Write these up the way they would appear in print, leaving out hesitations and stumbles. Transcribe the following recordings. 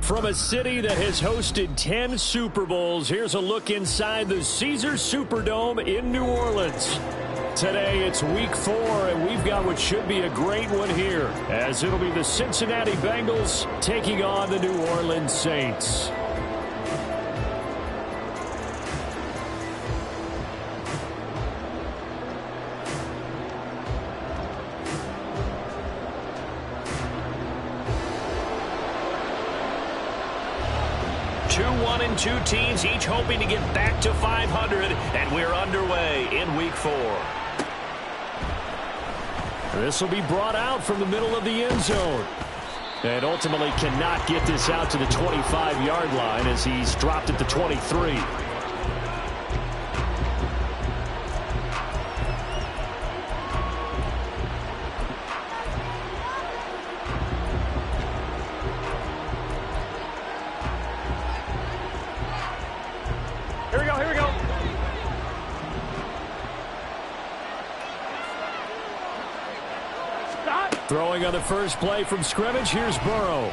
From a city that has hosted 10 Super Bowls, here's a look inside the Caesars Superdome in New Orleans. Today, it's week 4, and we've got what should be a great one here, as it'll be the Cincinnati Bengals taking on the New Orleans Saints. Two 1-2 teams, each hoping to get back to 500, and we're underway in week 4. This will be brought out from the middle of the end zone. And ultimately cannot get this out to the 25-yard line as he's dropped at the 23. Here we go. Throwing on the first play from scrimmage, here's Burrow.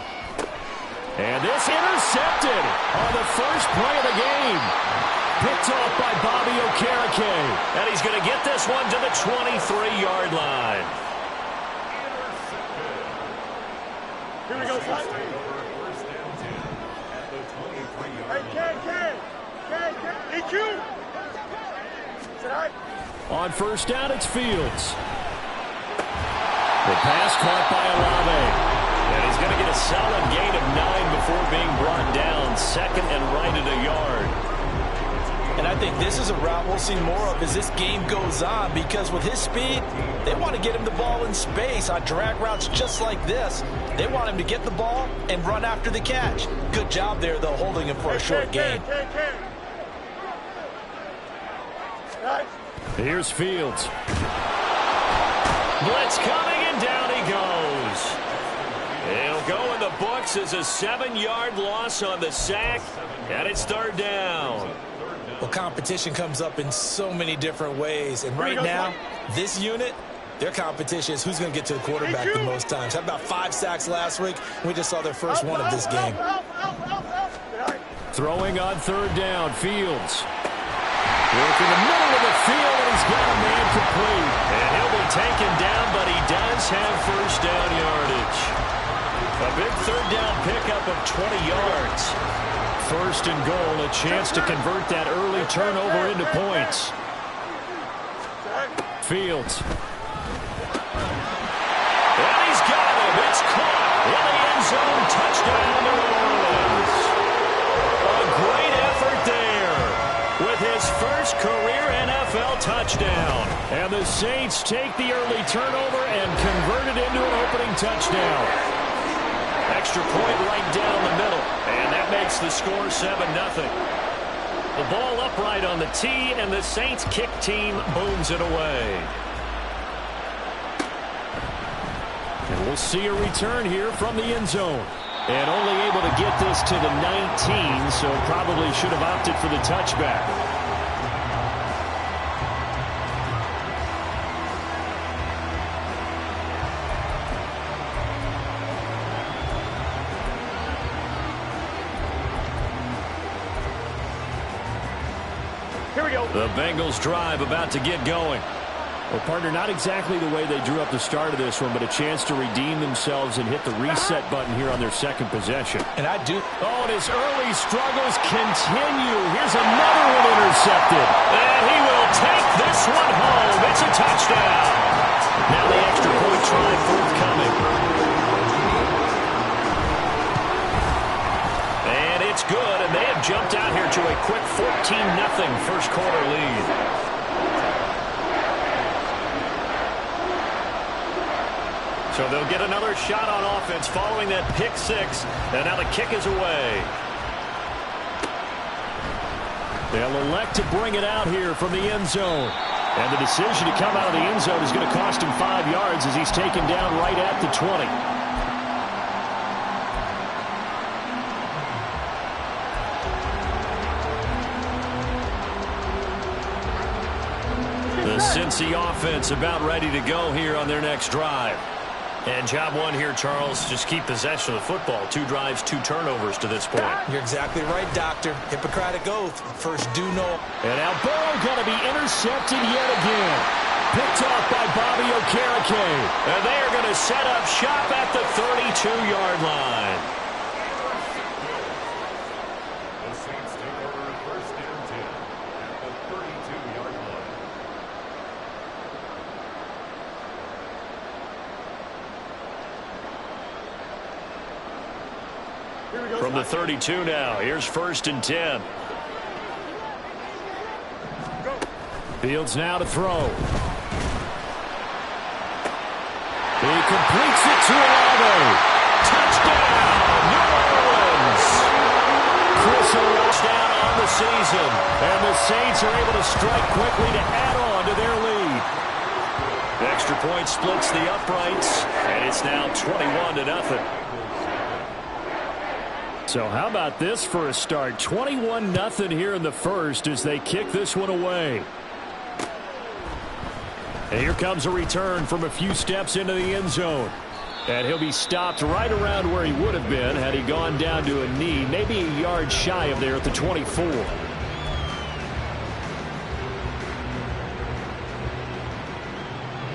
And this intercepted on the first play of the game. Picked off by Bobby Okereke. And he's going to get this one to the 23-yard line. Here we go, son. Hey, EQ. On first down, it's Fields. The pass caught by Olave. And he's going to get a solid gain of 9 before being brought down. Second and right at a yard. And I think this is a route we'll see more of as this game goes on, because with his speed, they want to get him the ball in space on drag routes just like this. They want him to get the ball and run after the catch. Good job there, though, holding him for a short gain. Here's Fields. Blitz coming, and down he goes. It'll go in the books as a 7-yard loss on the sack, and it's third down. Well, competition comes up in so many different ways, and right now, this unit, their competition is who's going to get to the quarterback the most times. Had about 5 sacks last week. We just saw their first one of this game. Throwing on third down, Fields. Work in the middle of the field, and he's got a man complete. And he'll be taken down, but he does have first down yardage. A big third down pickup of 20 yards. First and goal, a chance to convert that early turnover into points. Fields. And he's got him. It's caught in the end zone. Touchdown, New Orleans. A great effort there with his first career NFL touchdown. And the Saints take the early turnover and convert it into an opening touchdown. Extra point right down the middle. And that makes the score 7-0. The ball upright on the tee, and the Saints kick team booms it away. And we'll see a return here from the end zone. And only able to get this to the 19, so probably should have opted for the touchback. Here we go. The Bengals drive about to get going. Well, partner, not exactly the way they drew up the start of this one, but a chance to redeem themselves and hit the reset button here on their second possession. And I do. Oh, and his early struggles continue. Here's another one intercepted. And he will take this one home. It's a touchdown. Now the extra point try forthcoming. And it's good, and they have jumped out here to a quick 14-0 first quarter lead. So they'll get another shot on offense following that pick six. And now the kick is away. They'll elect to bring it out here from the end zone. And the decision to come out of the end zone is going to cost him 5 yards as he's taken down right at the 20. The Cincy offense about ready to go here on their next drive. And job one here, Charles, just keep possession of the football. 2 drives, 2 turnovers to this point. You're exactly right, Doctor. Hippocratic oath. First, do no. And now Burrow going to be intercepted yet again. Picked off by Bobby Okereke. And they are going to set up shop at the 32-yard line. The Saints take over first and 10 at the 32-yard line. From the 32 now, here's first and 10. Fields now to throw. He completes it to Olave. Touchdown, New Orleans. Chris Olave down on the season. And the Saints are able to strike quickly to add on to their lead. The extra point splits the uprights, and it's now 21-0. So how about this for a start? 21-0 here in the first as they kick this one away. And here comes a return from a few steps into the end zone. And he'll be stopped right around where he would have been had he gone down to a knee, maybe a yard shy of there at the 24.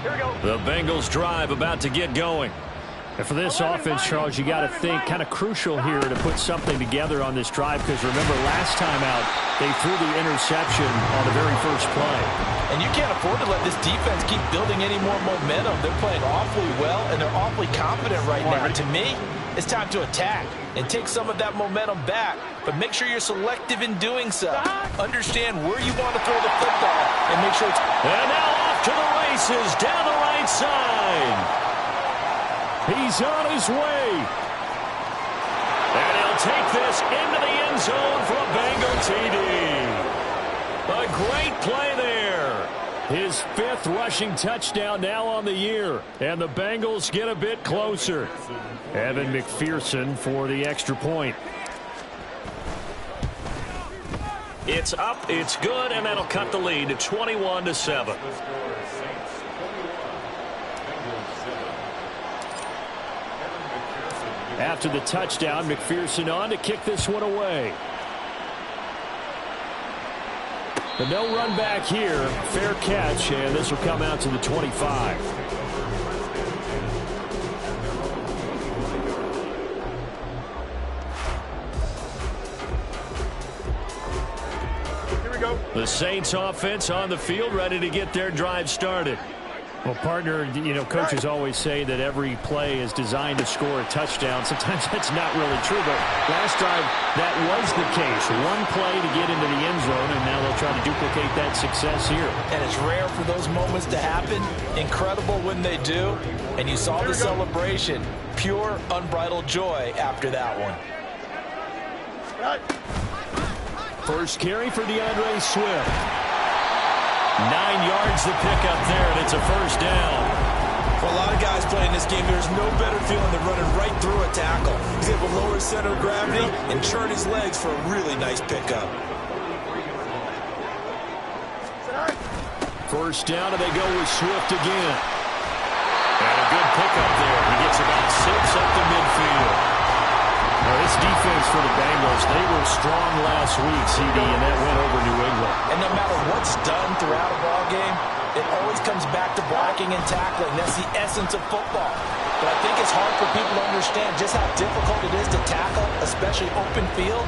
Here we go. The Bengals drive about to get going. And for this offense, Charles, you got to think kind of crucial here to put something together on this drive because remember last time out they threw the interception on the very first play. And you can't afford to let this defense keep building any more momentum. They're playing awfully well, and they're awfully confident right now. To me, it's time to attack and take some of that momentum back. But make sure you're selective in doing so. Understand where you want to throw the football and make sure it's... And now off to the races down the right side. He's on his way. And he'll take this into the end zone for a Bengal TD. A great play there. His 5th rushing touchdown now on the year. And the Bengals get a bit closer. Evan McPherson for the extra point. It's up, it's good, and that'll cut the lead to 21-7. After the touchdown, McPherson on to kick this one away. But no run back here. Fair catch, and this will come out to the 25. Here we go. The Saints offense on the field, ready to get their drive started. Well, partner, you know, coaches always say that every play is designed to score a touchdown. Sometimes that's not really true, but last drive, that was the case. One play to get into the end zone, and now they'll try to duplicate that success here. And it's rare for those moments to happen. Incredible when they do. And you saw the celebration. Pure, unbridled joy after that one. First carry for DeAndre Swift. 9 yards to pick up there, and it's a first down. For a lot of guys playing this game, there's no better feeling than running right through a tackle. He's able to lower his center of gravity and turn his legs for a really nice pickup. First down, and they go with Swift again. And a good pickup there. He gets about 6 up the midfield. Now, this defense for the Bengals, they were strong last week, CD, and that went over New England. And no matter what's done throughout a ball game, it always comes back to blocking and tackling. That's the essence of football. But I think it's hard for people to understand just how difficult it is to tackle, especially open field.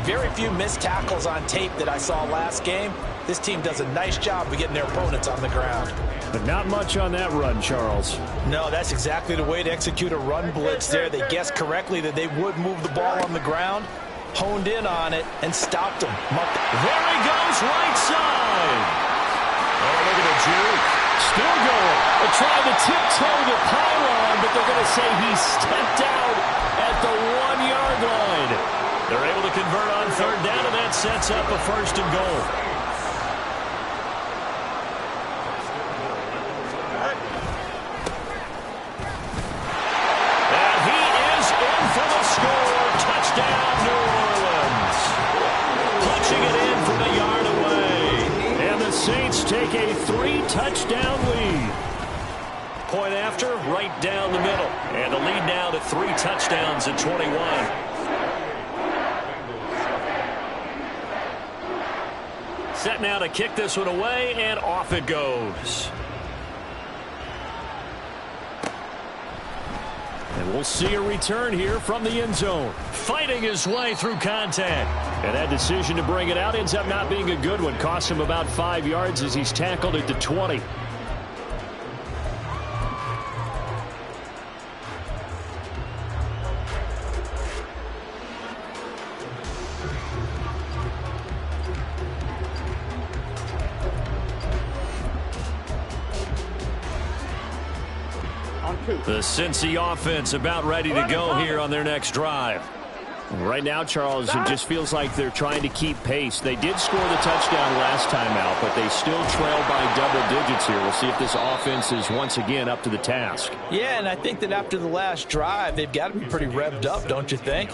Very few missed tackles on tape that I saw last game. This team does a nice job of getting their opponents on the ground. But not much on that run, Charles. No, that's exactly the way to execute a run blitz there. They guessed correctly that they would move the ball on the ground, honed in on it, and stopped him. There he goes, right side. Oh, look at the juke. Still going. They're trying to tiptoe the pylon, but they're going to say he stepped out at the 1-yard line. They're able to convert on third down, and that sets up a first and goal. And he is in for the score. Touchdown, New Orleans. Punching it in from a yard away. And the Saints take a 3-touchdown lead. Point after, right down the middle. And the lead now to 3 touchdowns at 21. Set now to kick this one away, and off it goes. And we'll see a return here from the end zone. Fighting his way through contact. And that decision to bring it out ends up not being a good one. Cost him about 5 yards as he's tackled at the 20. The Cincy offense about ready to go here on their next drive. Right now, Charles, it just feels like they're trying to keep pace. They did score the touchdown last time out, but they still trail by double digits here. We'll see if this offense is once again up to the task. Yeah, and I think that after the last drive, they've got to be pretty revved up, don't you think?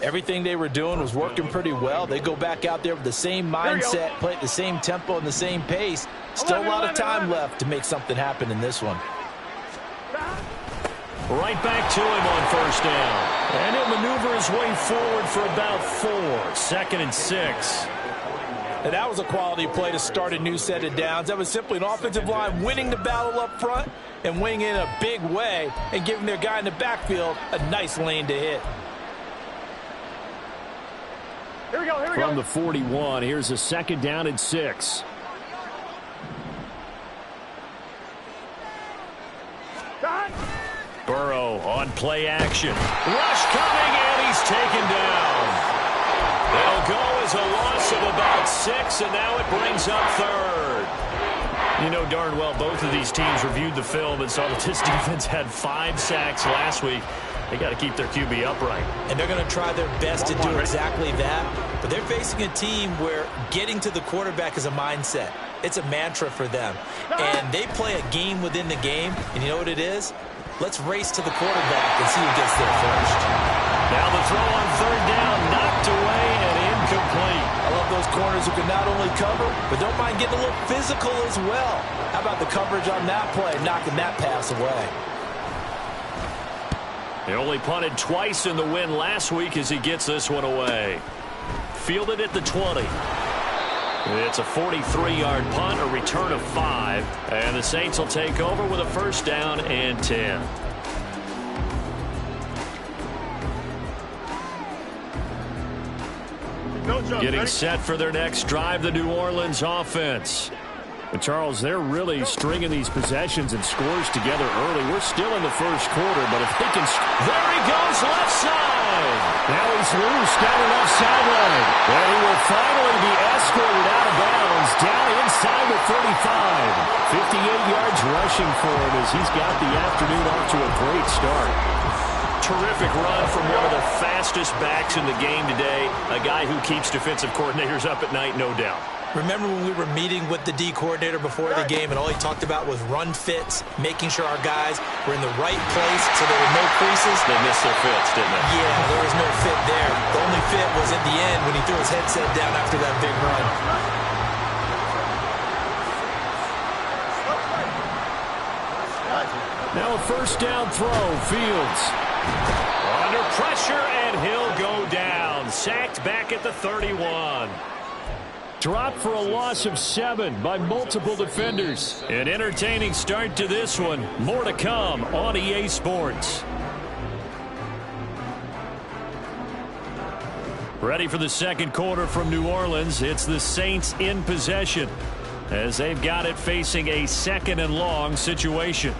Everything they were doing was working pretty well. They go back out there with the same mindset, play at the same tempo and the same pace. Still a lot of time left to make something happen in this one. Right back to him on first down. And he'll maneuver his way forward for about 4. 2nd and 6. And that was a quality play to start a new set of downs. That was simply an offensive line winning the battle up front and winning in a big way and giving their guy in the backfield a nice lane to hit. Here we go. From the 41, here's a 2nd down and 6. Burrow on play action. Rush coming, and he's taken down. They'll go as a loss of about 6, and now it brings up 3rd. You know darn well both of these teams reviewed the film and saw that this defense had 5 sacks last week. They got to keep their QB upright. And they're going to try their best to do exactly that. But they're facing a team where getting to the quarterback is a mindset. It's a mantra for them. And they play a game within the game. And you know what it is? Let's race to the quarterback and see who gets there first. Now the throw on 3rd down, knocked away and incomplete. I love those corners who can not only cover, but don't mind getting a little physical as well. How about the coverage on that play, knocking that pass away? They only punted twice in the win last week as he gets this one away. Fielded at the 20. It's a 43-yard punt, a return of 5. And the Saints will take over with a 1st down and 10. Getting set for their next drive, the New Orleans offense. But Charles, they're really stringing these possessions and scores together early. We're still in the 1st quarter, but if they can... There he goes, left side. Now he's loose down the left sideline. And he will finally be escorted out of bounds down inside the 35. 58 yards rushing for him as he's got the afternoon off to a great start. Terrific run from one of the fastest backs in the game today. A guy who keeps defensive coordinators up at night, no doubt. Remember when we were meeting with the D coordinator before the game and all he talked about was run fits, making sure our guys were in the right place so there were no creases? They missed their fits, didn't they? Yeah, there was no fit there. The only fit was at the end when he threw his headset down after that big run. Now a 1st down throw, Fields. Under pressure, and he'll go down. Sacked back at the 31. Dropped for a loss of 7 by multiple defenders. An entertaining start to this one. More to come on EA Sports. Ready for the 2nd quarter from New Orleans. It's the Saints in possession as they've got it facing a 2nd and long situation.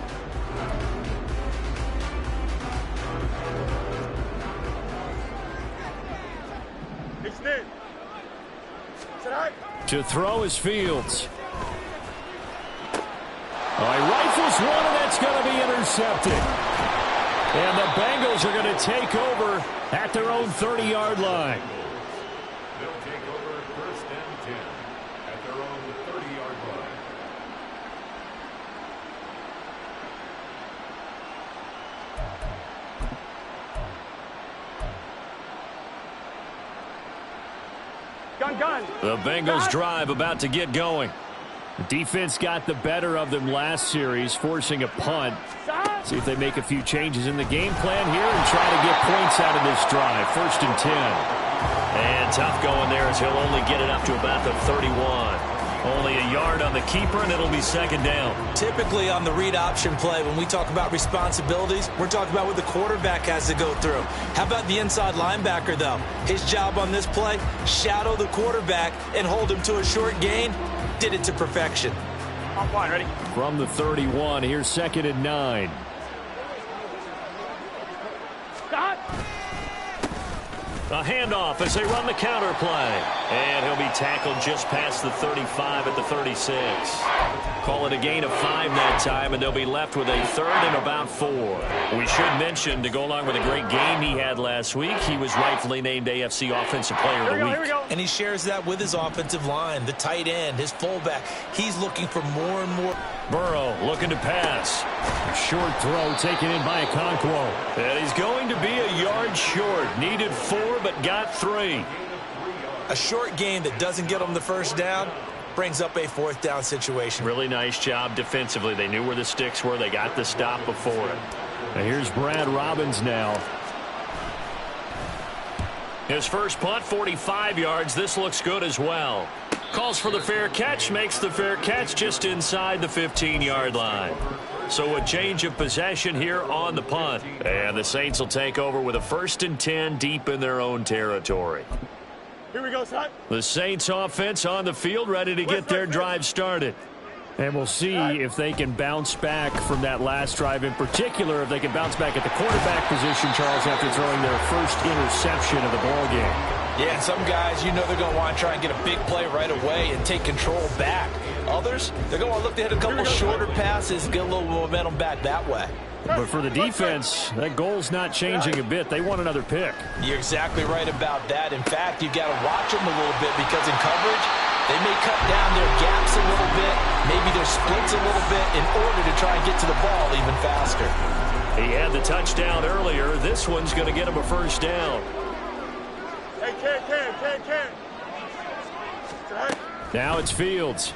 To throw is Fields. He rifles one, and that's going to be intercepted. And the Bengals are going to take over at their own 30-yard line. They'll take over 1st and 10 at their own 30-yard line. Gun. The Bengals drive about to get going. The defense got the better of them last series, forcing a punt. See if they make a few changes in the game plan here and try to get points out of this drive. 1st and 10. And tough going there as he'll only get it up to about the 31. Only a yard on the keeper, and it'll be 2nd down. Typically on the read option play, when we talk about responsibilities, we're talking about what the quarterback has to go through. How about the inside linebacker, though? His job on this play, shadow the quarterback and hold him to a short gain. Did it to perfection. On line, ready? From the 31, here's 2nd and 9. Stop. A handoff as they run the counter play. And he'll be tackled just past the 35 at the 36. Call it a gain of 5 that time, and they'll be left with a 3rd and about 4. We should mention, to go along with a great game he had last week, he was rightfully named AFC Offensive Player of the Week. Here we go. And he shares that with his offensive line, the tight end, his fullback. He's looking for more and more. Burrow looking to pass. A short throw taken in by Okonkwo. And he's going to be a yard short. Needed 4, but got 3. A short gain that doesn't get him the 1st down brings up a 4th down situation. Really nice job defensively. They knew where the sticks were. They got the stop before it. And here's Brad Robbins now. His first punt, 45 yards. This looks good as well. Calls for the fair catch, makes the fair catch just inside the 15-yard line. So a change of possession here on the punt. And the Saints will take over with a 1st and 10 deep in their own territory. Here we go, son. The Saints offense on the field, ready to get their drive started. And we'll see if they can bounce back from that last drive, in particular if they can bounce back at the quarterback position, Charles, after throwing their first interception of the ballgame. Yeah, and some guys, you know they're going to want to try and get a big play right away and take control back. Others, they're going to look to hit a couple shorter passes, get a little momentum back that way. But for the defense, that goal's not changing a bit. They want another pick. You're exactly right about that. In fact, you've got to watch them a little bit because in coverage, they may cut down their gaps a little bit, maybe their splits a little bit in order to try and get to the ball even faster. He had the touchdown earlier. This one's going to get him a 1st down. Hey, Ken. Now it's Fields.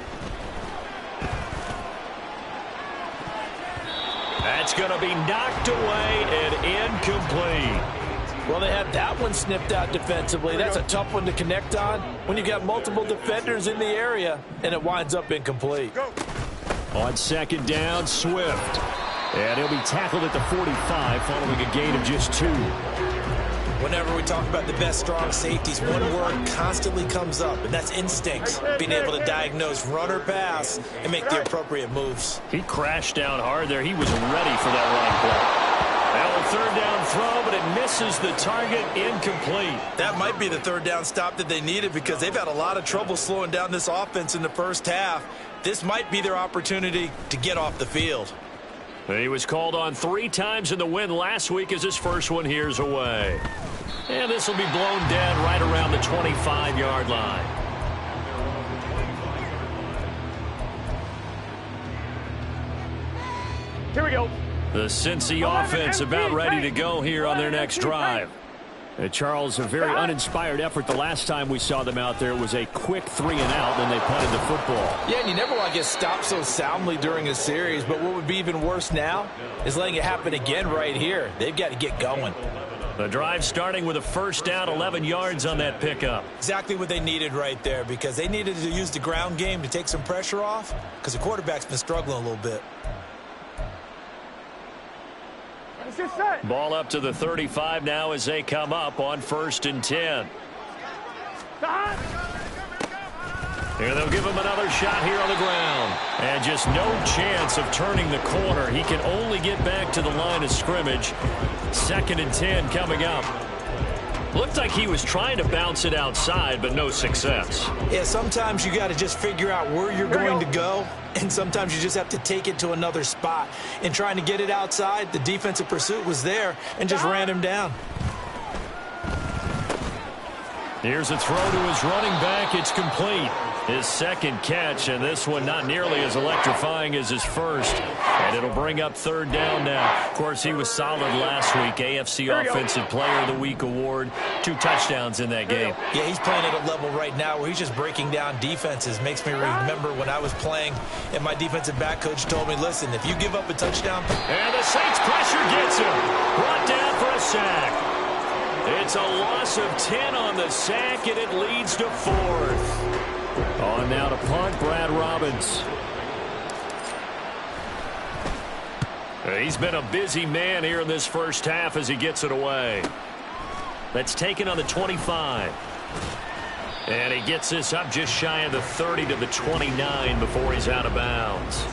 That's going to be knocked away and incomplete. Well, they had that one snipped out defensively. That's a tough one to connect on when you got multiple defenders in the area, and it winds up incomplete. On 2nd down, Swift. And he'll be tackled at the 45 following a gain of just 2. Whenever we talk about the best strong safeties, one word constantly comes up, and that's instincts. Being able to diagnose run or pass and make the appropriate moves. He crashed down hard there. He was ready for that running play. Now a 3rd down throw, but it misses the target, incomplete. That might be the 3rd down stop that they needed because they've had a lot of trouble slowing down this offense in the 1st half. This might be their opportunity to get off the field. He was called on 3 times in the win last week as his first one here's away. And this will be blown dead right around the 25-yard line. Here we go. The Cincy offense about ready to go here on their next drive. Charles, a very uninspired effort. The last time we saw them out there was a quick 3 and out, then they punted the football. Yeah, and you never want to get stopped so soundly during a series, but what would be even worse now is letting it happen again right here. They've got to get going. The drive starting with a 1st down, 11 yards on that pickup. Exactly what they needed right there because they needed to use the ground game to take some pressure off because the quarterback's been struggling a little bit. Ball up to the 35 now as they come up on 1st and 10. Here they'll give him another shot here on the ground. And just no chance of turning the corner. He can only get back to the line of scrimmage. 2nd and 10 coming up. Looked like he was trying to bounce it outside, but no success. Yeah, sometimes you got to just figure out where you're going to go, and sometimes you just have to take it to another spot. In trying to get it outside, the defensive pursuit was there and just ran him down. Here's a throw to his running back. It's complete. His second catch, and this one not nearly as electrifying as his first. And it'll bring up third down now. Of course, he was solid last week. AFC Offensive Player of the Week award. 2 touchdowns in that game. Yeah, he's playing at a level right now where he's just breaking down defenses. Makes me remember when I was playing and my defensive back coach told me, listen, if you give up a touchdown. And the Saints pressure gets him. Brought down for a sack. It's a loss of 10 on the sack, and it leads to 4th. On now to punt, Brad Robbins. He's been a busy man here in this first half as he gets it away. That's taken on the 25. And he gets this up just shy of the 30 to the 29 before he's out of bounds.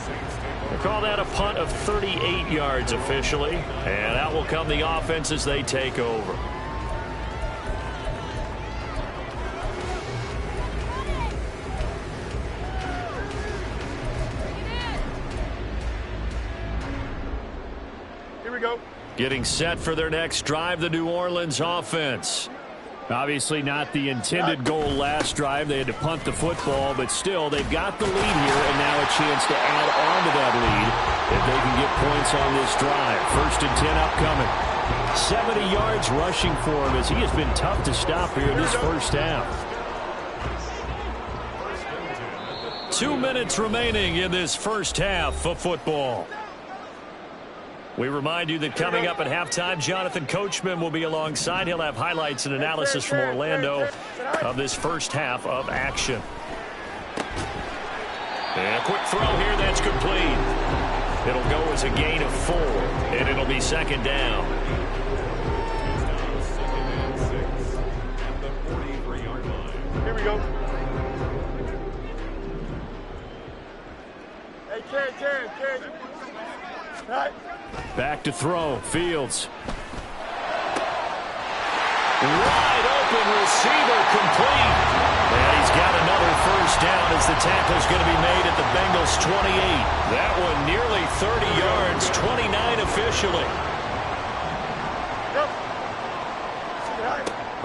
We'll call that a punt of 38 yards officially. And out will come the offense as they take over. Getting set for their next drive, the New Orleans offense. Obviously not the intended goal last drive. They had to punt the football, but still, they've got the lead here, and now a chance to add on to that lead if they can get points on this drive. 1st and 10 upcoming. 70 yards rushing for him as he has been tough to stop here in this first half. 2 minutes remaining in this first half of football. We remind you that coming up at halftime, Jonathan Coachman will be alongside. He'll have highlights and analysis from Orlando of this first half of action. And a quick throw here, that's complete. It'll go as a gain of 4, and it'll be second down. Here we go. Hey, Ken. Right. Back to throw. Fields. Wide open receiver, complete. And he's got another first down as the tackle's going to be made at the Bengals 28. That one nearly 30 yards, 29 officially.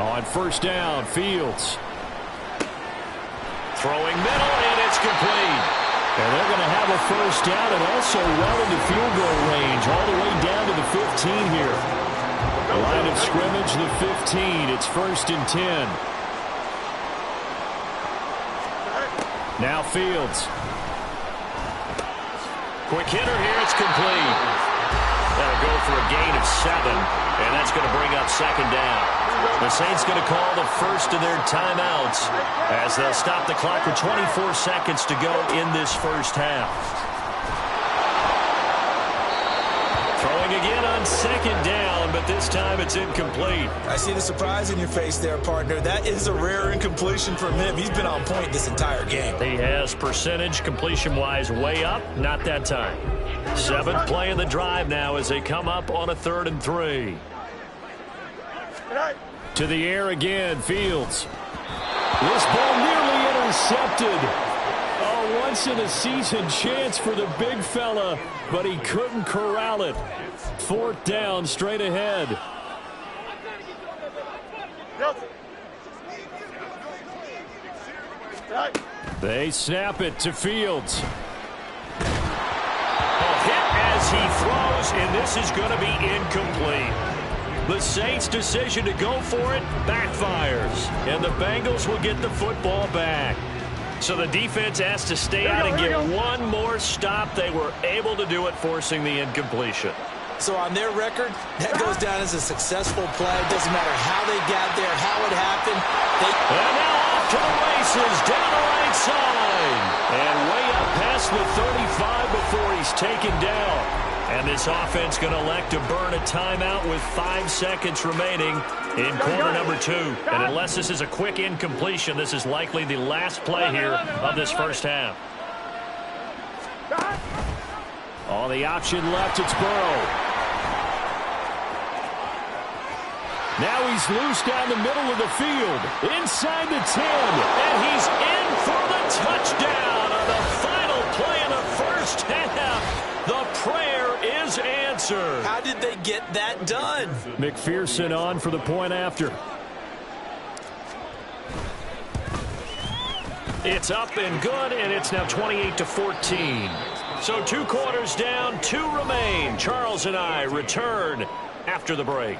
On first down, Fields. Throwing middle, and it's complete. And they're going to have a first down and also well into field goal range, all the way down to the 15 here. Line of scrimmage, the 15. It's 1st and 10. Now Fields. Quick hitter here. It's complete. That'll go for a gain of 7, and that's going to bring up second down. The Saints going to call the first of their timeouts as they'll stop the clock with 24 seconds to go in this first half. Throwing again on second down, but this time it's incomplete. I see the surprise in your face there, partner. That is a rare incompletion from him. He's been on point this entire game. He has percentage completion-wise way up, not that time. 7th play of the drive now as they come up on a 3rd and 3. To the air again, Fields. This ball nearly intercepted. A once-in-a-season chance for the big fella, but he couldn't corral it. 4th down, straight ahead. They snap it to Fields. A hit as he throws, and this is going to be incomplete. The Saints' decision to go for it backfires, and the Bengals will get the football back. So the defense has to stay out and get one more stop. They were able to do it, forcing the incompletion. So on their record, that goes down as a successful play. It doesn't matter how they got there, how it happened. And now off to the races, down the right side. And way up past the 35 before he's taken down. And this offense going to elect to burn a timeout with 5 seconds remaining in quarter number 2. And unless this is a quick incompletion, this is likely the last play here of this first half. On the option left, it's Burrow. Now he's loose down the middle of the field, inside the 10, and he's in for the touchdown on the final play of the first half. The prayer is answered. How did they get that done? McPherson on for the point after. It's up and good, and it's now 28-14. So 2 quarters down, 2 remain. Charles and I return after the break.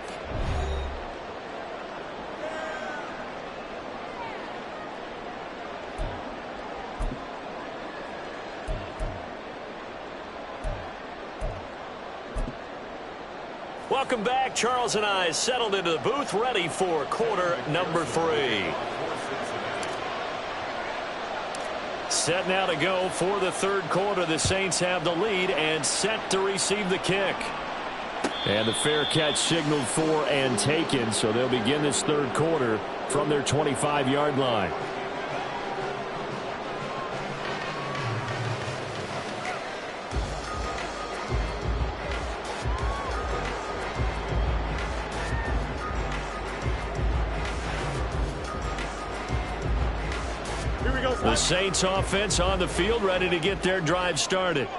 Welcome back. Charles and I settled into the booth, ready for quarter number 3. Set now to go for the 3rd quarter. The Saints have the lead and set to receive the kick. And the fair catch signaled for and taken, so they'll begin this 3rd quarter from their 25-yard line. The Saints offense on the field, ready to get their drive started.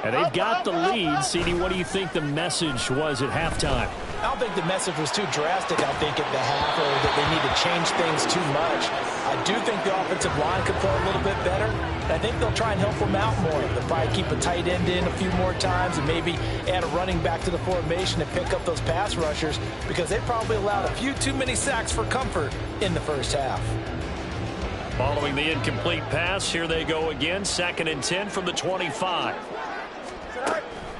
And they've got the lead. CD, what do you think the message was at halftime? I don't think the message was too drastic, I think, at the half, or that they need to change things too much. I do think the offensive line could play a little bit better. I think they'll try and help them out more. They'll probably keep a tight end in a few more times and maybe add a running back to the formation and pick up those pass rushers, because they probably allowed a few too many sacks for comfort in the first half. Following the incomplete pass, here they go again. 2nd and 10 from the 25.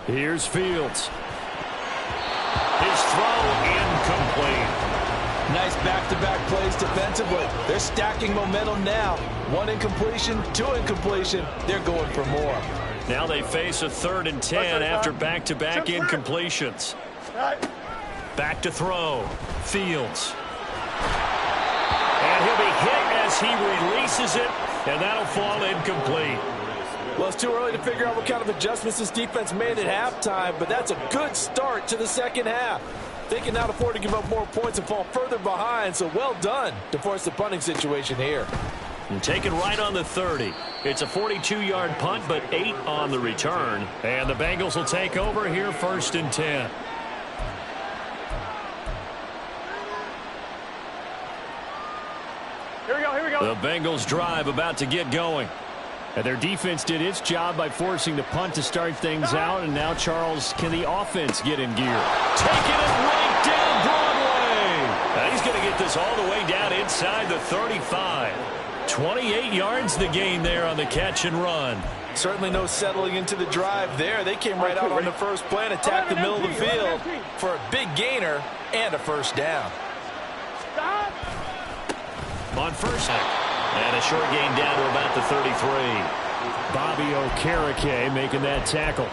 Here's Fields. His throw incomplete. Nice back-to-back plays defensively. They're stacking momentum now. 1 incompletion, 2 incompletion. They're going for more. Now they face a 3rd and 10 after back-to-back incompletions. Back to throw. Fields. And he'll be hit as he releases it, and that'll fall incomplete. Well, it's too early to figure out what kind of adjustments this defense made at halftime, but that's a good start to the second half. They can now afford to give up more points and fall further behind, so well done to force the punting situation here. And taken right on the 30. It's a 42-yard punt, but 8 on the return. And the Bengals will take over here, 1st and 10. Here we go. The Bengals drive about to get going. And their defense did its job by forcing the punt to start things out. And now, Charles, can the offense get in gear? Taking it right down Broadway. Now he's going to get this all the way down inside the 35. 28 yards the gain there on the catch and run. Certainly no settling into the drive there. They came right out on the first play and attacked the middle of the field for a big gainer and a first down. On first and a short gain down to about the 33. Bobby Okereke making that tackle.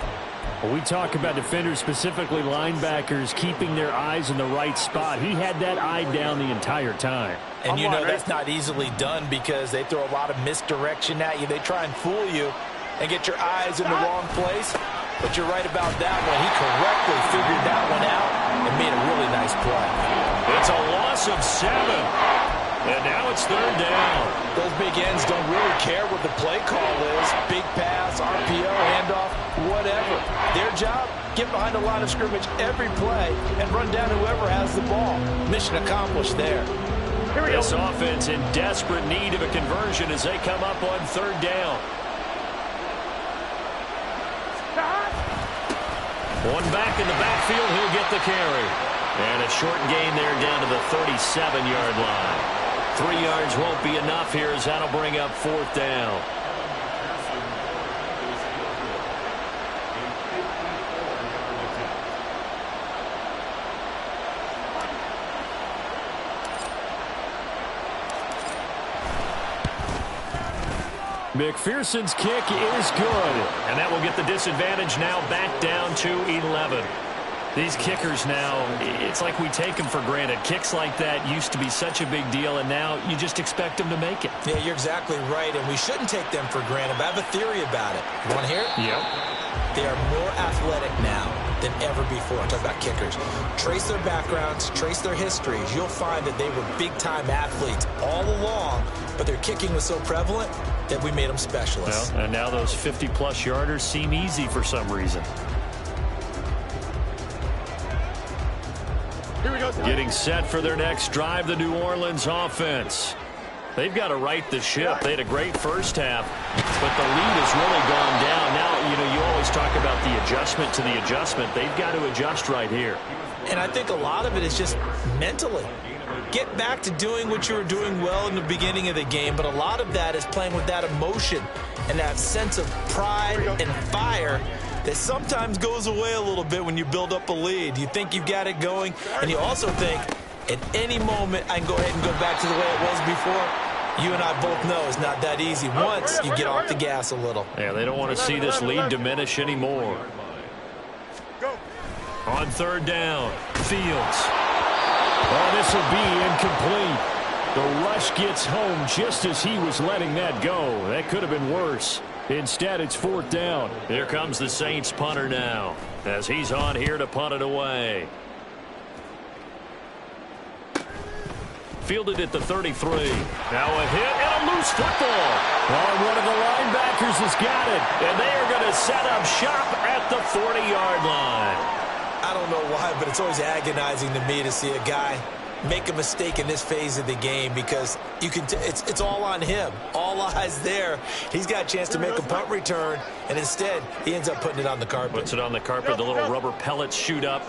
When we talk about defenders, specifically linebackers, keeping their eyes in the right spot, he had that eye down the entire time. And you know that's not easily done because they throw a lot of misdirection at you. They try and fool you and get your eyes in the wrong place. But you're right about that one. He correctly figured that one out and made a really nice play. It's a loss of 7. And now it's 3rd down. Those big ends don't really care what the play call is. Big pass, RPO, handoff, whatever. Their job, get behind the line of scrimmage every play and run down whoever has the ball. Mission accomplished there. This offense in desperate need of a conversion as they come up on 3rd down. One back in the backfield, he'll get the carry. And a short gain there down to the 37-yard line. 3 yards won't be enough here as that'll bring up 4th down. McPherson's kick is good. And that will get the disadvantage now back down to 11. These kickers now, it's like we take them for granted. Kicks like that used to be such a big deal, and now you just expect them to make it. Yeah, you're exactly right, and we shouldn't take them for granted, but I have a theory about it. You want to hear it? Yep. They are more athletic now than ever before. I'm talking about kickers. Trace their backgrounds, trace their histories. You'll find that they were big-time athletes all along, but their kicking was so prevalent that we made them specialists. Well, and now those 50-plus yarders seem easy for some reason. Here we go. Getting set for their next drive, the New Orleans offense. They've got to right the ship. They had a great first half, but the lead has really gone down. Now, you always talk about the adjustment to the adjustment. They've got to adjust right here. And I think a lot of it is just mentally. Get back to doing what you were doing well in the beginning of the game, but a lot of that is playing with that emotion and that sense of pride and fire that sometimes goes away a little bit when you build up a lead. You think you've got it going, and you also think at any moment I can go ahead and go back to the way it was before. You and I both know it's not that easy once you get off the gas a little. Yeah, they don't want to see this lead diminish anymore. On third down, Fields. Oh, this will be incomplete. The rush gets home just as he was letting that go. That could have been worse. Instead, it's fourth down. Here comes the Saints punter now as he's on here to punt it away. Fielded at the 33. Now a hit and a loose football. Oh, one of the linebackers has got it. And they are going to set up shop at the 40-yard line. I don't know why, but it's always agonizing to me to see a guy make a mistake in this phase of the game because you can it's all on him. All eyes there. He's got a chance to make a punt return, and instead he ends up putting it on the carpet. Puts it on the carpet. The little rubber pellets shoot up.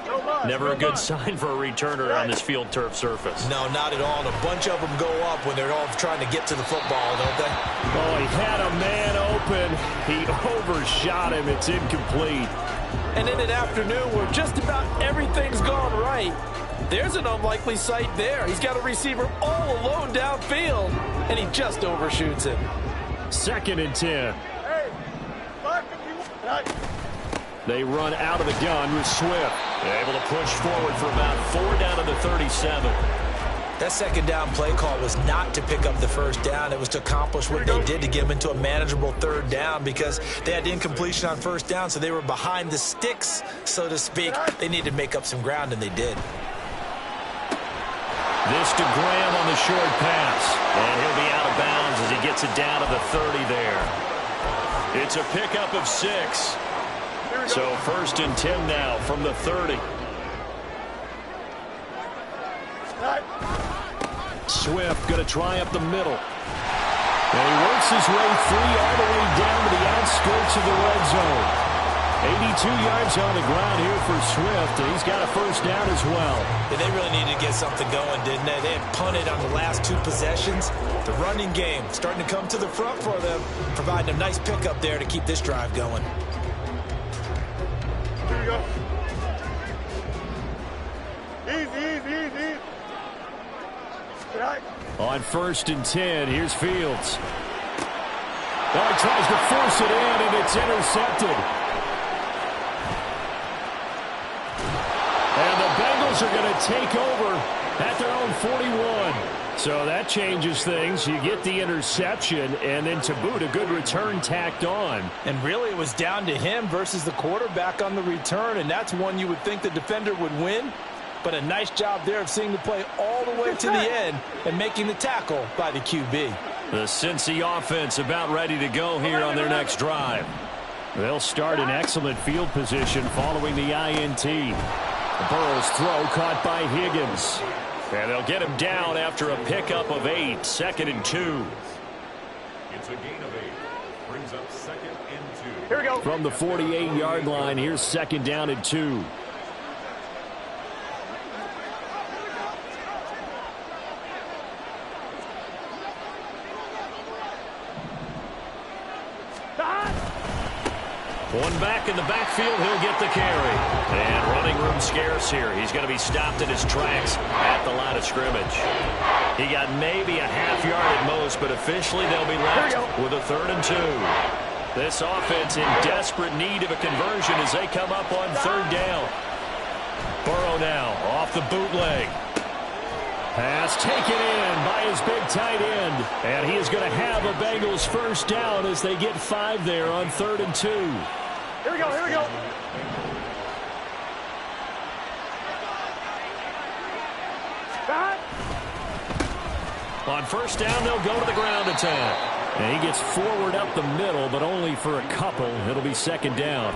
Never a good sign for a returner on this field turf surface. No, not at all. And a bunch of them go up when they're all trying to get to the football, don't they? Oh, he had a man open. He overshot him. It's incomplete. And in an afternoon where just about everything's gone right, there's an unlikely sight there. He's got a receiver all alone downfield, and he just overshoots him. 2nd and 10. They run out of the gun with Swift. They're able to push forward for about 4 down to the 37. That second down play call was not to pick up the first down. It was to accomplish what they did to get them into a manageable third down because they had incompletion on first down, so they were behind the sticks, so to speak. They needed to make up some ground, and they did. This to Graham on the short pass. And he'll be out of bounds as he gets it down to the 30 there. It's a pickup of 6. So 1st and 10 now from the 30. Swift going to try up the middle. And he works his way free all the way down to the outskirts of the red zone. 82 yards on the ground here for Swift, and he's got a first down as well. Yeah, they really needed to get something going, didn't they? They had punted on the last 2 possessions. The running game starting to come to the front for them, providing a nice pickup there to keep this drive going. Here we go. Easy. On 1st and 10, here's Fields. Now he tries to force it in, and it's intercepted. And the Bengals are going to take over at their own 41. So that changes things. You get the interception, and then to boot, a good return tacked on. And really, it was down to him versus the quarterback on the return, and that's one you would think the defender would win. But a nice job there of seeing the play all the way to the end and making the tackle by the QB. The Cincy offense about ready to go here on their next drive. They'll start in excellent field position following the INT. Burrow's throw caught by Higgins. And they'll get him down after a pickup of 8. 2nd and 2. It's a gain of 8. Brings up 2nd and 2. Here we go. From the 48-yard line, here's 2nd down and 2. One back in the backfield, he'll get the carry. And running room scarce here. He's going to be stopped in his tracks at the line of scrimmage. He got maybe a half yard at most, but officially they'll be left with a 3rd and 2. This offense in desperate need of a conversion as they come up on 3rd down. Burrow now off the bootleg. Pass taken in by his big tight end. And he is going to have a Bengals first down as they get 5 there on 3rd and 2. Here we go. On 1st down, they'll go to the ground attack. And he gets forward up the middle, but only for a couple. It'll be 2nd down.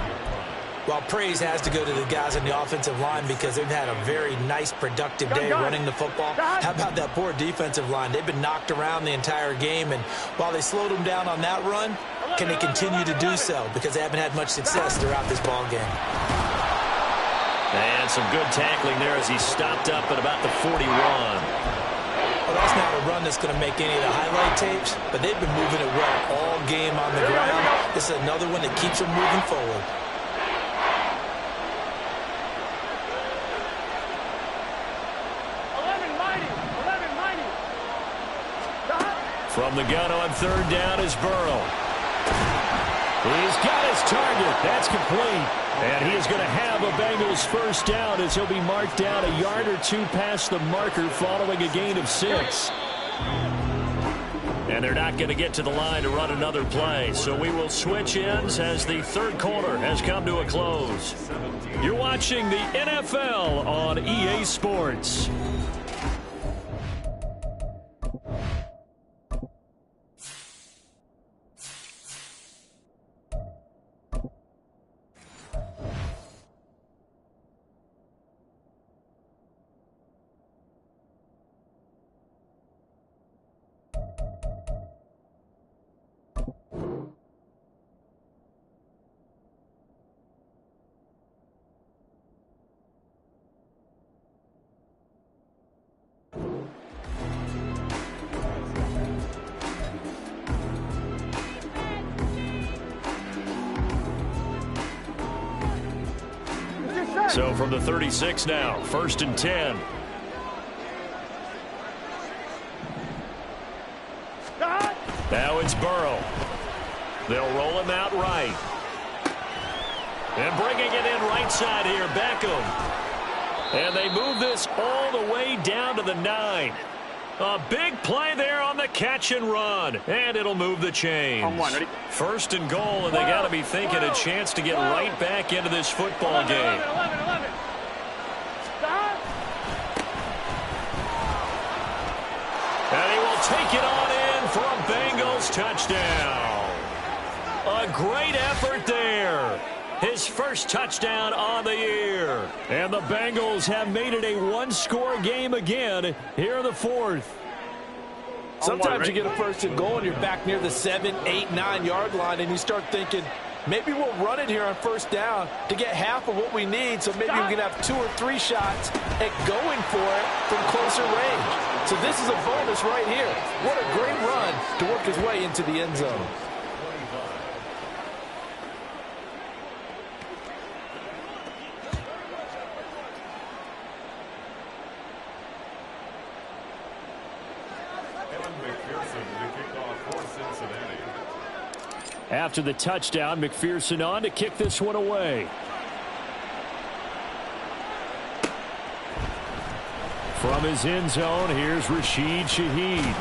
Well, praise has to go to the guys on the offensive line because they've had a very nice, productive day running the football. How about that poor defensive line? They've been knocked around the entire game, and while they slowed them down on that run, can they continue to do so? Because they haven't had much success throughout this ball game. And some good tackling there as he stopped up at about the 41. Well, that's not a run that's going to make any of the highlight tapes, but they've been moving it well all game on the ground. This is another one that keeps them moving forward. From the gun on third down is Burrow. He's got his target. That's complete. And he is going to have a Bengals first down as he'll be marked down a yard or two past the marker following a gain of 6. And they're not going to get to the line to run another play. So we will switch ends as the third quarter has come to a close. You're watching the NFL on EA Sports. So from the 36 now, 1st and 10. Now it's Burrow. They'll roll him out right. And bringing it in right side here, Beckham. And they move this all the way down to the 9. A big play there on the catch and run. And it'll move the chains. 1st and goal, and they got to be thinking a chance to get right back into this football game. And he will take it on in for a Bengals touchdown. A great effort there. His first touchdown on the year. And the Bengals have made it a one-score game again here in the 4th. Sometimes you get a 1st and goal and you're back near the 7, 8, 9-yard line and you start thinking, maybe we'll run it here on 1st down to get half of what we need, so maybe we can have 2 or 3 shots at going for it from closer range. So this is a bonus right here. What a great run to work his way into the end zone. After the touchdown, McPherson on to kick this one away. From his end zone, here's Rashid Shaheed.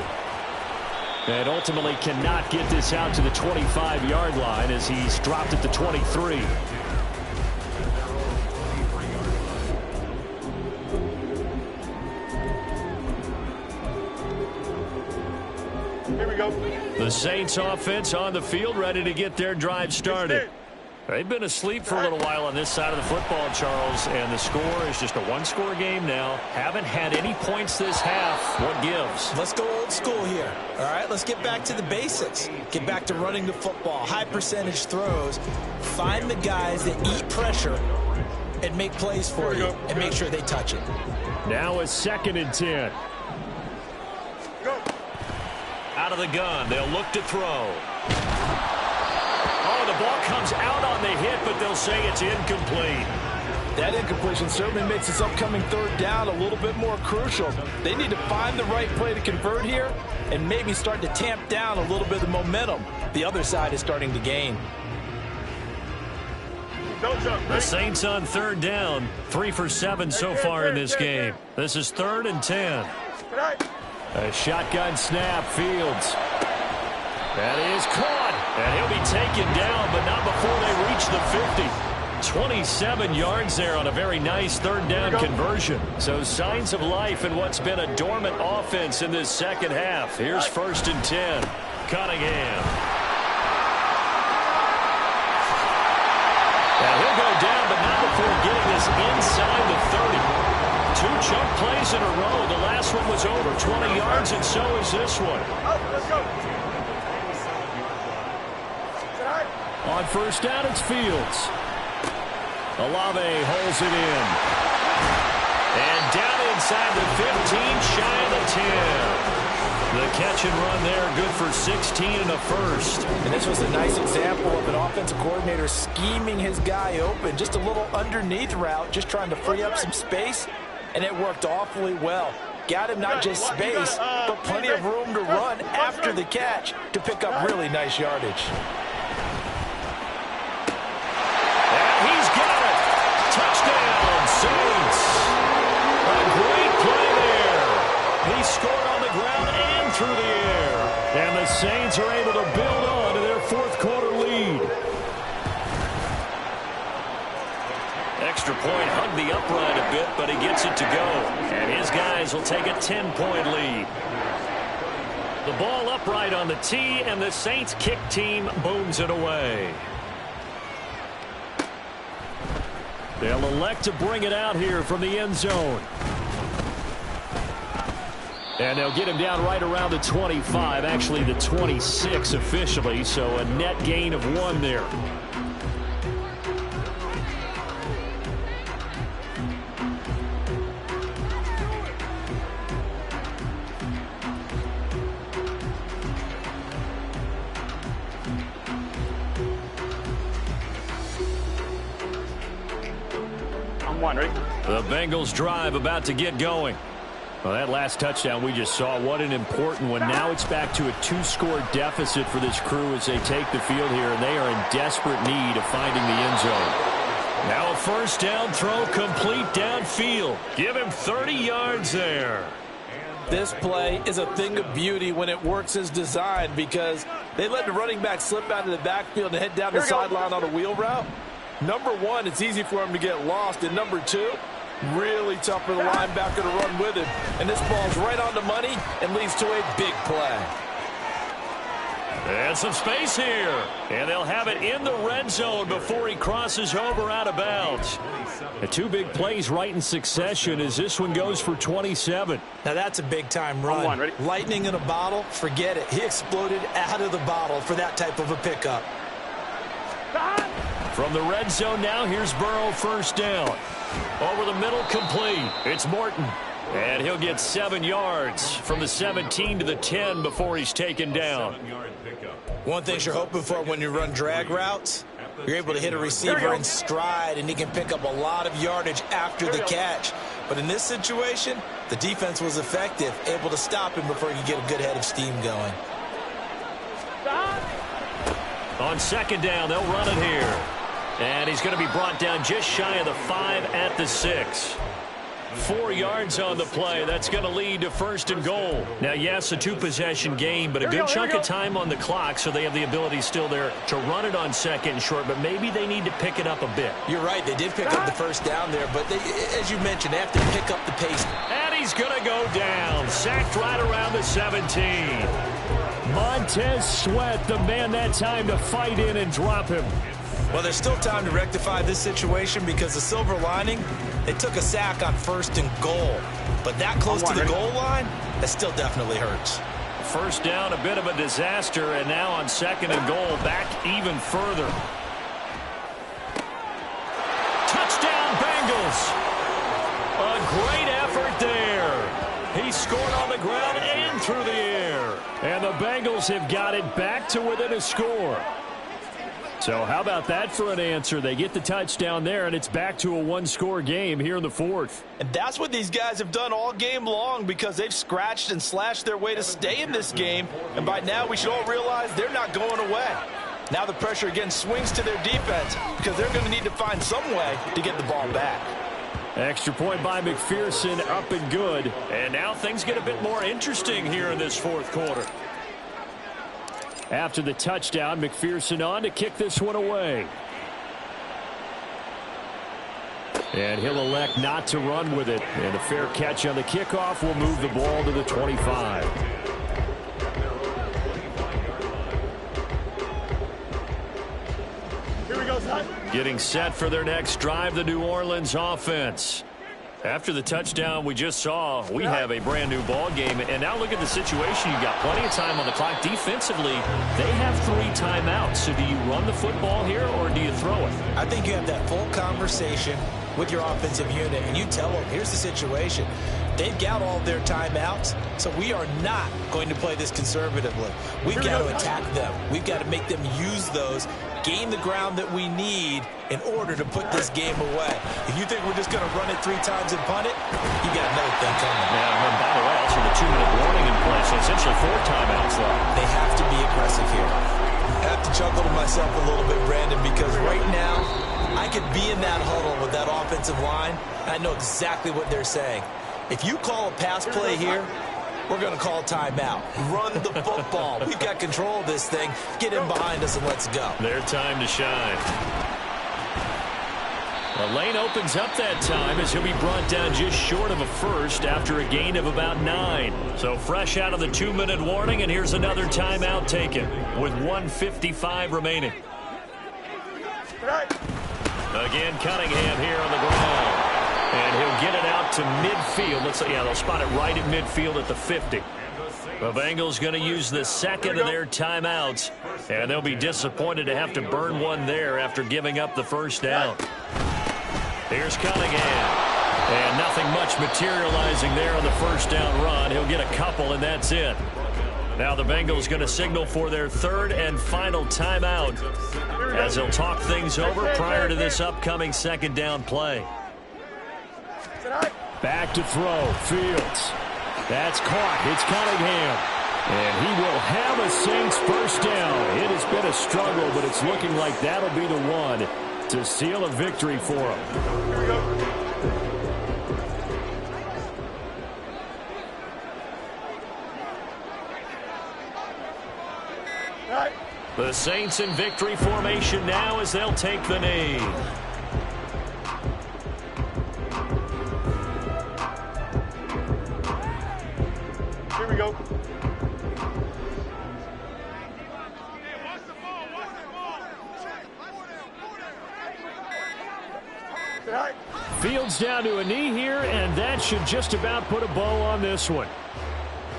And ultimately cannot get this out to the 25-yard line as he's dropped at the 23. Here we go. The Saints offense on the field, ready to get their drive started. They've been asleep for a little while on this side of the football, Charles, and the score is just a one-score game now. Haven't had any points this half. What gives? Let's go old school here. All right, let's get back to the basics. Get back to running the football, high percentage throws. Find the guys that eat pressure and make plays for you and make sure they touch it. Now it's 2nd and 10. Go. Out of the gun, they'll look to throw. Oh, the ball comes out on the hit, but they'll say it's incomplete. That incompletion certainly makes this upcoming 3rd down a little bit more crucial. They need to find the right play to convert here and maybe start to tamp down a little bit of momentum. The other side is starting to gain. Don't jump. The Saints on 3rd down, 3 for 7 so far in this game. This is 3rd and 10. A shotgun snap, Fields. That is caught, and he'll be taken down, but not before they reach the 50. 27 yards there on a very nice 3rd down conversion. So signs of life in what's been a dormant offense in this second half. Here's 1st and 10. Cunningham. And he'll go down plays in a row. The last one was over 20 yards, and so is this one. Let's go. On first down, it's Fields. Olave holds it in. And down inside the 15, shy of the 10. The catch and run there, good for 16 and a first. And this was a nice example of an offensive coordinator scheming his guy open. Just a little underneath route, just trying to free up some space, and it worked awfully well. Got him not just space, but plenty of room to run after the catch to pick up really nice yardage. And he's got it. Touchdown, Saints. A great play there. He scored on the ground and through the air. And the Saints are able to build on to their fourth quarter lead. Extra point hugged the upright a bit, but he gets it to go. And his guys will take a 10-point lead. The ball upright on the tee, and the Saints kick team booms it away. They'll elect to bring it out here from the end zone. And they'll get him down right around the 25, actually the 26 officially, so a net gain of 1 there. The Bengals drive about to get going. Well, that last touchdown we just saw, what an important one. Now it's back to a 2-score deficit for this crew as they take the field here, and they are in desperate need of finding the end zone. Now a first down throw complete downfield. Give him 30 yards there. This play is a thing of beauty when it works as designed because they let the running back slip out of the backfield and head down the sideline on a wheel route. Number one, it's easy for him to get lost. And number two, really tough for the linebacker to run with him. And this ball's right on the money and leads to a big play. And some space here. And they'll have it in the red zone before he crosses over out of bounds. The 2 big plays right in succession as this one goes for 27. Now that's a big-time run. Lightning in a bottle, forget it. He exploded out of the bottle for that type of a pickup. From the red zone now, here's Burrow first down. Over the middle, complete. It's Morton. And he'll get 7 yards from the 17 to the 10 before he's taken down. One thing you're hoping for when you run drag routes, you're able to hit a receiver in stride, and he can pick up a lot of yardage after the catch. But in this situation, the defense was effective, able to stop him before he could get a good head of steam going. On second down, they'll run it here. And he's going to be brought down just shy of the 5 at the 6. 4 yards on the play. That's going to lead to first and goal. Now, yes, a 2-possession game, but a good chunk of time on the clock, so they have the ability still there to run it on second and short, but maybe they need to pick it up a bit. You're right. They did pick up the first down there, but they, as you mentioned, they have to pick up the pace. And he's going to go down. Sacked right around the 17. Montez Sweat, the man that time to fight in and drop him. Well, there's still time to rectify this situation because the silver lining, they took a sack on first and goal. But that close to the goal line, that still definitely hurts. First down, a bit of a disaster, and now on second and goal, back even further. Touchdown, Bengals. A great effort there. He scored on the ground and through the air. And the Bengals have got it back to within a score. So how about that for an answer? They get the touchdown there, and it's back to a 1-score game here in the 4th. And that's what these guys have done all game long because they've scratched and slashed their way to stay in this game. And by now, we should all realize they're not going away. Now the pressure again swings to their defense because they're going to need to find some way to get the ball back. Extra point by McPherson, up and good. And now things get a bit more interesting here in this 4th quarter. After the touchdown, McPherson on to kick this one away. And he'll elect not to run with it. And a fair catch on the kickoff will move the ball to the 25. Here we go, son. Getting set for their next drive, the New Orleans offense. After the touchdown we just saw, we have a brand new ball game. And now look at the situation. You got plenty of time on the clock. Defensively, they have 3 timeouts. So do you run the football here or do you throw it? I think you have that full conversation with your offensive unit, and you tell them, here's the situation. They've got all their timeouts, so we are not going to play this conservatively. We've got to attack them. We've got to make them use those, gain the ground that we need in order to put this game away. If you think we're just going to run it 3 times and punt it, you got another thing coming. Yeah, and by the way, also the 2-minute warning in place, so essentially 4 timeouts left. They have to be aggressive here. I have to chuckle to myself a little bit, Brandon, because right now, I could be in that huddle with that offensive line, and I know exactly what they're saying. If you call a pass play here, we're going to call timeout. Run the football. We've got control of this thing. Get in behind us and let's go. Their time to shine. The lane opens up that time as he'll be brought down just short of a first after a gain of about 9. So fresh out of the 2-minute warning, and here's another timeout taken with 1:55 remaining. Again, Cunningham here on the ground. And he'll get it out to midfield. Looks like, yeah, they'll spot it right at midfield at the 50. The Bengals going to use the second of their timeouts. And they'll be disappointed to have to burn one there after giving up the first down. Here's Cunningham. And nothing much materializing there on the first down run. He'll get a couple, and that's it. Now the Bengals going to signal for their 3rd and final timeout as they'll talk things over prior to this upcoming 2nd down play. Back to throw. Fields. That's caught. It's Cunningham. And he will have a Saints first down. It has been a struggle, but it's looking like that'll be the one to seal a victory for him. Here we go. The Saints in victory formation now as they'll take the knee. Here we go. Fields down to a knee here, and that should just about put a bow on this one.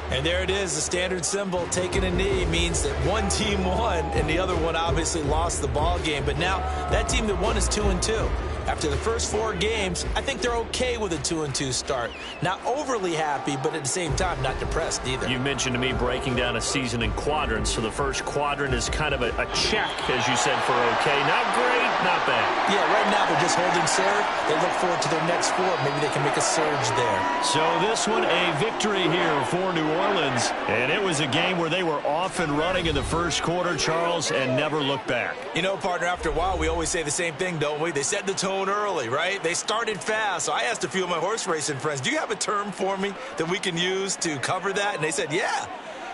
And there it is, the standard symbol. Taking a knee means that one team won, and the other one obviously lost the ball game. But now that team that won is 2-2. After the first 4 games, I think they're okay with a 2-2 start. Not overly happy, but at the same time, not depressed either. You mentioned to me breaking down a season in quadrants, so the first quadrant is kind of a check, as you said, for okay. Not great, not bad. Yeah, right now they're just holding serve. They look forward to their next 4. Maybe they can make a surge there. So this one, a victory here for New Orleans. And it was a game where they were off and running in the first quarter, Charles, and never looked back. You know, partner, after a while, we always say the same thing, don't we? They set the tone early, right? They started fast. So I asked a few of my horse racing friends, do you have a term for me that we can use to cover that? And they said, yeah.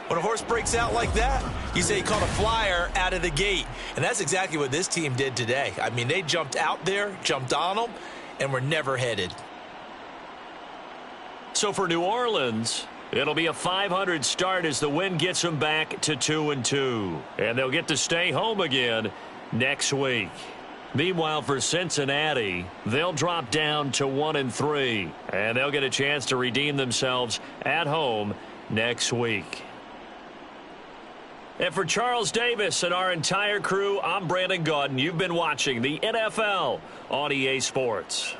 When a horse breaks out like that, you say he caught a flyer out of the gate. And that's exactly what this team did today. I mean, they jumped out there, jumped on them, and were never headed. So for New Orleans, it'll be a 500 start as the win gets them back to 2-2. And they'll get to stay home again next week. Meanwhile, for Cincinnati, they'll drop down to 1-3. And they'll get a chance to redeem themselves at home next week. And for Charles Davis and our entire crew, I'm Brandon Gaudin. You've been watching the NFL on EA Sports.